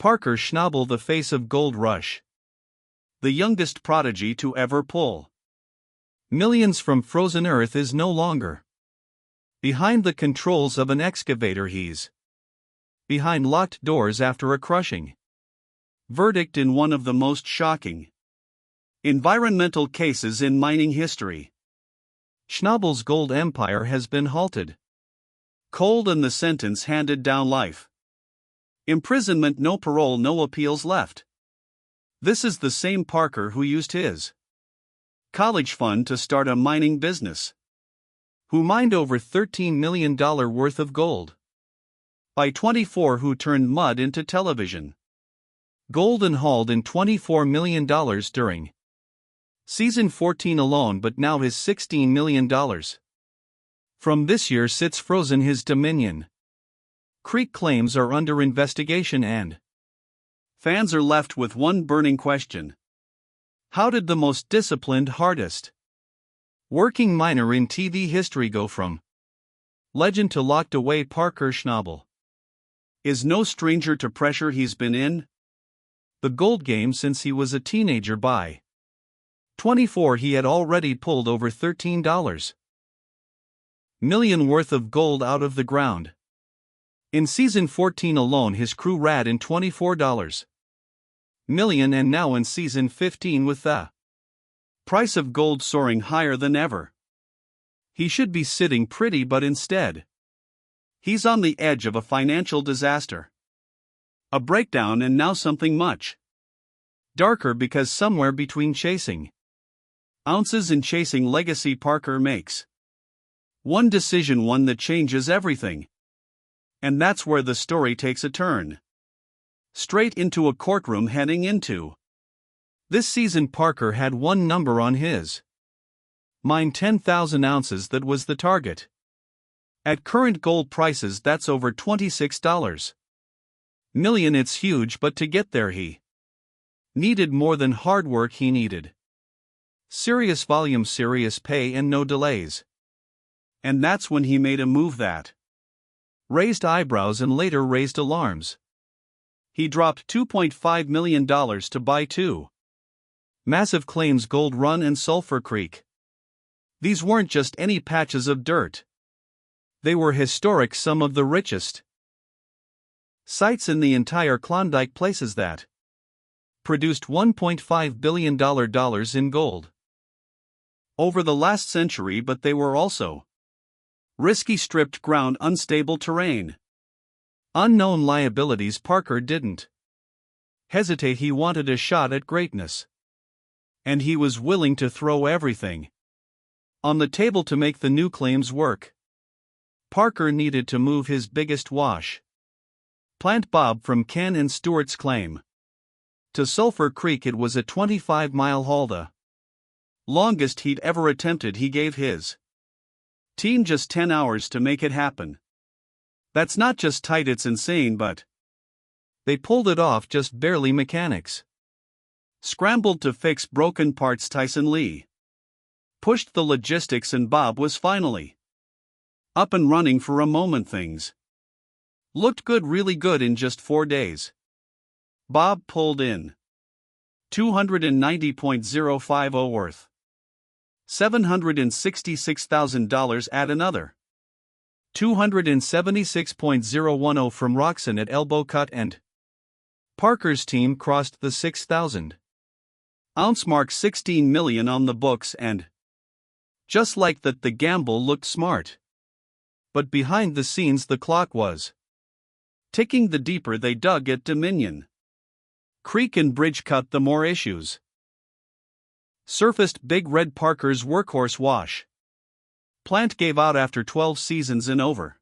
Parker Schnabel, the face of gold rush. The youngest prodigy to ever pull millions from frozen earth is no longer behind the controls of an excavator. He's behind locked doors after a crushing verdict in one of the most shocking environmental cases in mining history. Schnabel's gold empire has been halted. Cold, and the sentence handed down: life imprisonment, no parole, no appeals left. This is the same Parker who used his college fund to start a mining business, who mined over $13 million worth of gold. By 24, who turned mud into television gold and hauled in $24 million during season 14 alone, but now his $16 million from this year sits frozen. His Dominion Creek claims are under investigation, and fans are left with one burning question: how did the most disciplined, hardest working miner in TV history go from legend to locked away? Parker Schnabel is no stranger to pressure. He's been in the gold game since he was a teenager. By 24, he had already pulled over $13 million worth of gold out of the ground. In season 14 alone, his crew ran in $24 million, and now in season 15, with the price of gold soaring higher than ever, he should be sitting pretty, but instead, he's on the edge of a financial disaster, a breakdown, and now something much darker, because somewhere between chasing ounces and chasing legacy, Parker makes one decision, one that changes everything. And that's where the story takes a turn. Straight into a courtroom heading into this season. Parker had one number on his mind: 10,000 ounces. That was the target. At current gold prices, that's over $26 million. It's huge, but to get there he needed more than hard work. He needed serious volume, serious pay, and no delays. And that's when he made a move that raised eyebrows and later raised alarms. He dropped $2.5 million to buy two massive claims: Gold Run and Sulphur Creek. These weren't just any patches of dirt. They were historic, some of the richest sites in the entire Klondike, places that produced $1.5 billion in gold over the last century, but they were also risky, stripped ground, unstable terrain, unknown liabilities. Parker didn't hesitate. He wanted a shot at greatness, and he was willing to throw everything on the table to make the new claims work. Parker needed to move his biggest wash plant, Bob, from Ken and Stewart's claim to Sulphur Creek. It was a 25-mile haul, the longest he'd ever attempted. He gave his team just 10 hours to make it happen. That's not just tight, it's insane, but they pulled it off just barely. Mechanics scrambled to fix broken parts. Tyson Lee pushed the logistics, and Bob was finally up and running. For a moment, things looked good, really good. In just 4 days, Bob pulled in $290.050 worth, $766,000 at another $276.010 from Roxon at Elbow Cut, and Parker's team crossed the 6,000 ounce mark. $16 million on the books, and just like that, the gamble looked smart. But behind the scenes, the clock was ticking. The deeper they dug at Dominion Creek and Bridge Cut, the more issues surfaced. Big Red, Parker's workhorse wash plant, gave out after 12 seasons and over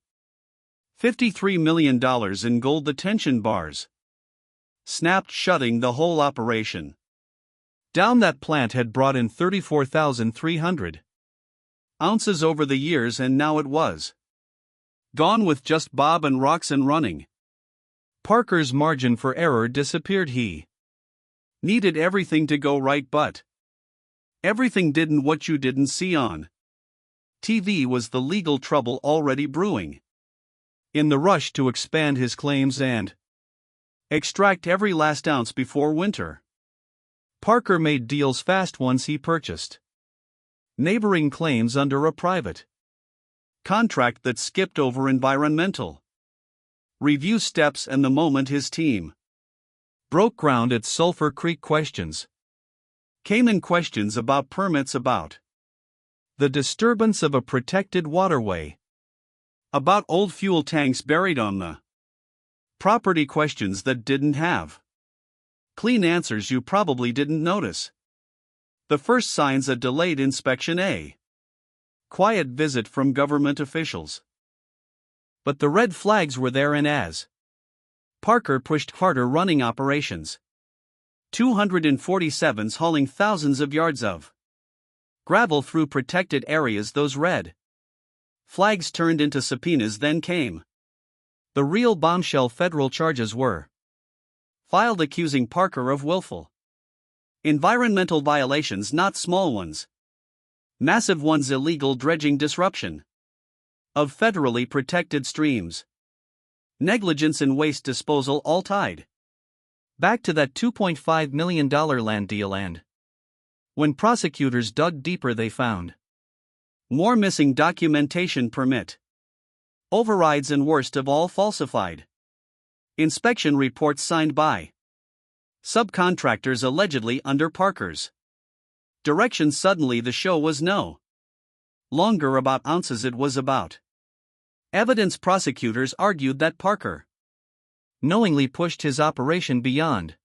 $53 million in gold. The tension bars snapped, shutting the whole operation down. That plant had brought in 34,300 ounces over the years, and now it was gone with just Bob and Roxon running. Parker's margin for error disappeared. He needed everything to go right, but everything didn't. What you didn't see on TV was the legal trouble already brewing. In the rush to expand his claims and Extract every last ounce before winter. Parker made deals fast once he purchased neighboring claims under a private contract that skipped over environmental review steps, and the moment his team broke ground at Sulphur Creek, questions came in. Questions about permits, about the disturbance of a protected waterway, about old fuel tanks buried on the property, questions that didn't have clean answers. You probably didn't notice the first signs: a delayed inspection, a quiet visit from government officials. But the red flags were there, and as Parker pushed harder, running operations 247s hauling thousands of yards of gravel through protected areas, those red flags turned into subpoenas. Then came the real bombshell. Federal charges were filed accusing Parker of willful environmental violations, not small ones, massive ones: illegal dredging, disruption of federally protected streams, negligence in waste disposal, all tied back to that $2.5 million land deal. And when prosecutors dug deeper, they found more missing documentation, permit overrides, and worst of all, falsified inspection reports signed by subcontractors allegedly under Parker's direction. Suddenly the show was no longer about ounces, it was about evidence. Prosecutors argued that Parker knowingly pushed his operation beyond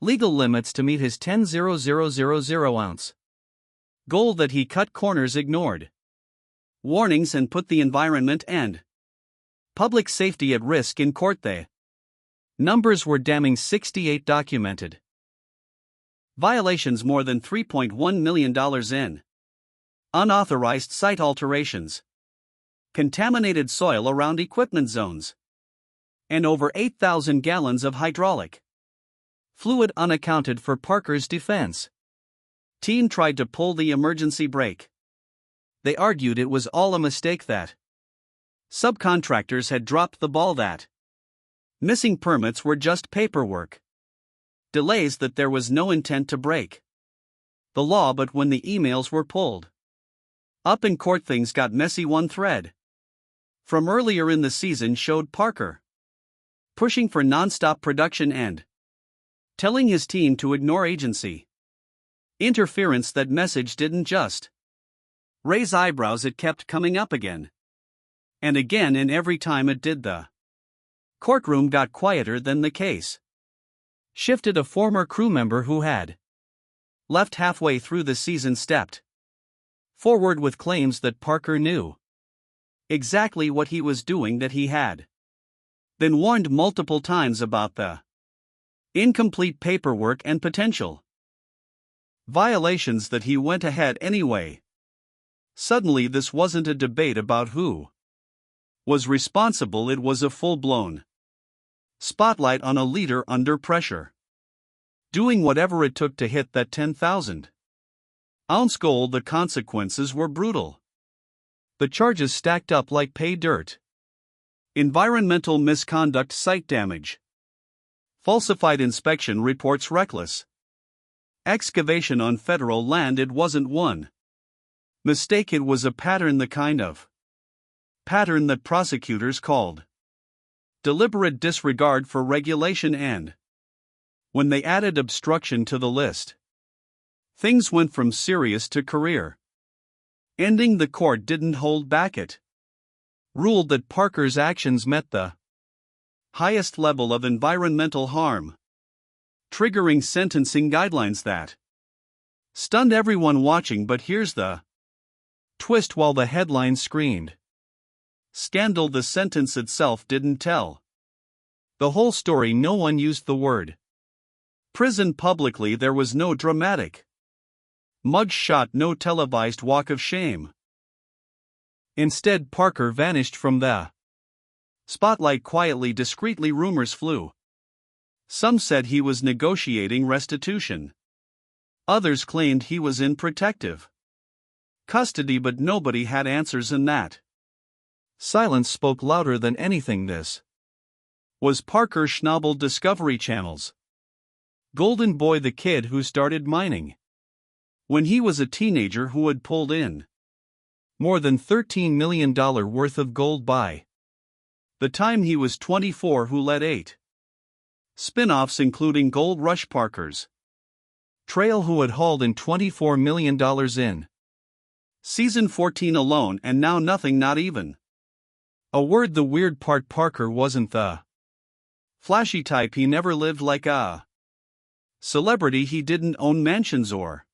legal limits to meet his 10,000 ounce goal, that he cut corners, ignored warnings, and put the environment and public safety at risk. In court, the numbers were damning: 68 documented violations, more than $3.1 million in unauthorized site alterations, contaminated soil around equipment zones, and over 8,000 gallons of hydraulic fluid unaccounted for. Parker's defense team tried to pull the emergency brake. They argued it was all a mistake, that subcontractors had dropped the ball, that missing permits were just paperwork delays, that there was no intent to break the law. But when the emails were pulled up in court, things got messy. One thread from earlier in the season showed Parker pushing for non-stop production and telling his team to ignore agency interference. That message didn't just raise eyebrows, it kept coming up again and again, and every time it did, the courtroom got quieter. Then the case shifted. A former crew member who had left halfway through the season stepped forward with claims that Parker knew exactly what he was doing, that he had been warned multiple times about the incomplete paperwork and potential violations, that he went ahead anyway. Suddenly, this wasn't a debate about who was responsible, it was a full-blown spotlight on a leader under pressure, doing whatever it took to hit that 10,000-ounce goal. The consequences were brutal. The charges stacked up like pay dirt: environmental misconduct, site damage, falsified inspection reports, reckless excavation on federal land. It wasn't one mistake, it was a pattern, the kind of pattern that prosecutors called deliberate disregard for regulation. And when they added obstruction to the list, things went from serious to career ending. The court didn't hold back, it ruled that Parker's actions met the highest level of environmental harm, triggering sentencing guidelines that stunned everyone watching. But here's the twist: while the headline screamed scandal, the sentence itself didn't tell the whole story. No one used the word prison publicly. There was no dramatic mug shot, no televised walk of shame. Instead, Parker vanished from the spotlight quietly, discreetly. Rumors flew. Some said he was negotiating restitution. Others claimed he was in protective custody, but nobody had answers, and that silence spoke louder than anything. This Was Parker Schnabel Discovery Channel's Golden Boy, the kid who started mining when he was a teenager, who had pulled in more than $13 million worth of gold by the time he was 24, who led 8 spin-offs including Gold Rush Parker's Trail, who had hauled in $24 million in season 14 alone, and now nothing, not even a word. The weird part, Parker wasn't the flashy type. He never lived like a celebrity. He didn't own mansions or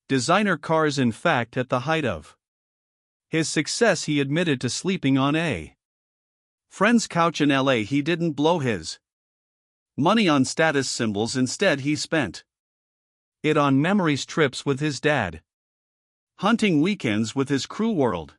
designer cars. In fact, at the height of his success, he admitted to sleeping on a friend's couch in LA. He didn't blow his money on status symbols. Instead, he spent it on memories, trips with his dad, hunting weekends with his crew, world